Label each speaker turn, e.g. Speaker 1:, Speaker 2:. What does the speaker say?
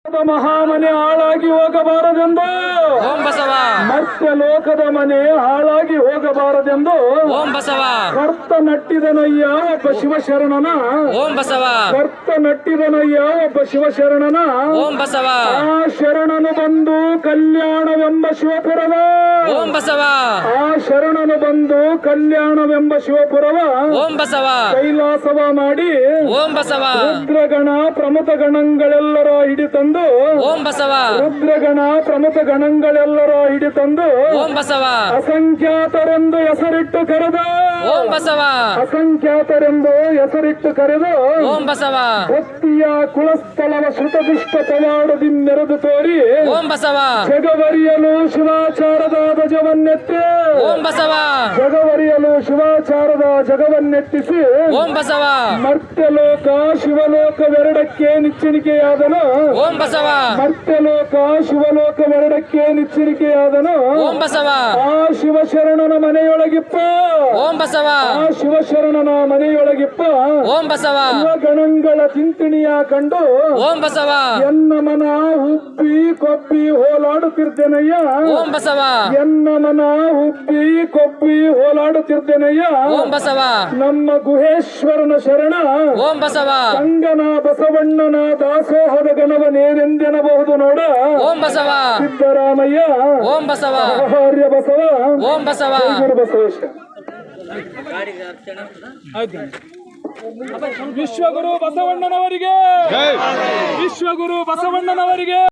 Speaker 1: ಮಹಾಮನೆ ಹಾಳಾಗಿ ಹೋಗಬಾರದೆಂದು
Speaker 2: ಓಂ ಬಸವ
Speaker 1: ಮತ್ತೆ ಲೋಕದ ಮನೆ ಹಾಳಾಗಿ ಹೋಗಬಾರದೆಂದು
Speaker 2: ಓಂ ಬಸವ
Speaker 1: ಕರ್ತ ನಟ್ಟಿದನಯ್ಯ ಒಬ್ಬ ಶಿವಶರಣನ
Speaker 2: ಓಂ ಬಸವ
Speaker 1: ಕರ್ತ ನಟ್ಟಿದನಯ್ಯ ಒಬ್ಬ ಶಿವಶರಣನ
Speaker 2: ಓಂ ಬಸವ
Speaker 1: ಆ ಶರಣನು ಬಂದು ಕಲ್ಯಾಣವೆಂಬ ಶಿವಪುರವ
Speaker 2: ಓಂ ಬಸವ
Speaker 1: ಆ ಶರಣನು ಬಂದು ಕಲ್ಯಾಣವೆಂಬ ಶಿವಪುರವ
Speaker 2: ಓಂ ಬಸವ
Speaker 1: ಕೈಲಾಸವ ಮಾಡಿ
Speaker 2: ಓಂ ಬಸವ
Speaker 1: ರುದ್ರಗಣ ಪ್ರಮುಖ ಗಣಗಳೆಲ್ಲರ ಹಿಡಿತಂದು
Speaker 2: ಓಂ ಬಸವ
Speaker 1: ರುದ್ರಗಣ ಪ್ರಮುಖ ಗಣಗಳೆಲ್ಲರ ಹಿಡಿತಂದು
Speaker 2: ಓಂ ಬಸವ
Speaker 1: ಅಸಂಖ್ಯಾತರೆಂದು ಹೆಸರಿಟ್ಟು ಕರೆದ
Speaker 2: ಓಂ ಬಸವ
Speaker 1: ಅಸಂಖ್ಯಾತರೆಂದು ಹೆಸರಿಟ್ಟು ಕರೆದು
Speaker 2: ಓಂ ಬಸವ
Speaker 1: ಭಕ್ತಿಯ ಕುಲಸ್ಥಳವ ಶ್ರುತದುಷ್ಟ ಪವಾಡದಿ ಮೆರೆದು ತೋರಿ
Speaker 2: ಓಂ ಬಸವ
Speaker 1: ಜಗವರಿಯಲು ಶಿವಾಚಾರದ ಧ್ವಜವನ್ನೆತ್ತಿ
Speaker 2: ಓಂ ಬಸವ
Speaker 1: ಜಗವರಿಯಲು ಶಿವಾಚಾರದ ಜಗವನ್ನೆತ್ತಿಸಿ
Speaker 2: ಓಂ ಬಸವ
Speaker 1: ಮರ್ತ್ಯಲೋಕ ಶಿವಲೋಕವೆರಡಕ್ಕೆ ನಿಚ್ಚಣಿಕೆಯಾದನು
Speaker 2: ಓಂ ಬಸವ
Speaker 1: ಮರ್ತ್ಯಲೋಕ ಶಿವಲೋಕವೆರಡಕ್ಕೆ ನಿಚ್ಚಣಿಕೆಯಾದನು
Speaker 2: ಓಂ ಬಸವ
Speaker 1: ಆ ಶಿವಶರಣನ ಮನೆಯೊಳಗಿಪ್ಪ
Speaker 2: ಓಂ ಬಸವ
Speaker 1: ಆ ಶಿವಶರಣನ ಮನೆಯೊಳಗಿಪ್ಪ
Speaker 2: ಓಂ ಬಸವ
Speaker 1: ಗಣಗಳ ಚಿಂತಣಿಯ ಕಂಡು
Speaker 2: ಓಂ ಬಸವ
Speaker 1: ಎನ್ನ ಮನ ಹುಬ್ಬಿ ಕೊಬ್ಬಿ ಹೋಲಾಡುತ್ತಿರ್ತೇನಯ್ಯ
Speaker 2: ಓಂ ಬಸವ
Speaker 1: ಎನ್ನ ಮನ ಹುಬ್ಬಿ ಕೊಬ್ಬಿ ಹೋಲಾಡುತ್ತಿರ್ತೇನಯ್ಯ
Speaker 2: ಓಂ ಬಸವ
Speaker 1: ನಮ್ಮ ಗುಹೇಶ್ವರನ ಶರಣ
Speaker 2: ಓಂ ಬಸವ
Speaker 1: ಸಂಗನ ಬಸವಣ್ಣನ ದಾಸೋಹದ ಗಣವನೇನೆಂದೆನಬಹುದು ನೋಡ
Speaker 2: ಓಂ ಬಸವ
Speaker 1: ಸಿದ್ದರಾಮಯ್ಯ
Speaker 2: ಓಂ ಬಸವ
Speaker 1: ಆಹಾರ್ಯ ಬಸವ
Speaker 2: ಓಂ ಬಸವ
Speaker 1: ಗುರು ಬಸವೇಶ ವಿಶ್ವಗುರು ಬಸವಣ್ಣನವರಿಗೆ ವಿಶ್ವಗುರು ಬಸವಣ್ಣನವರಿಗೆ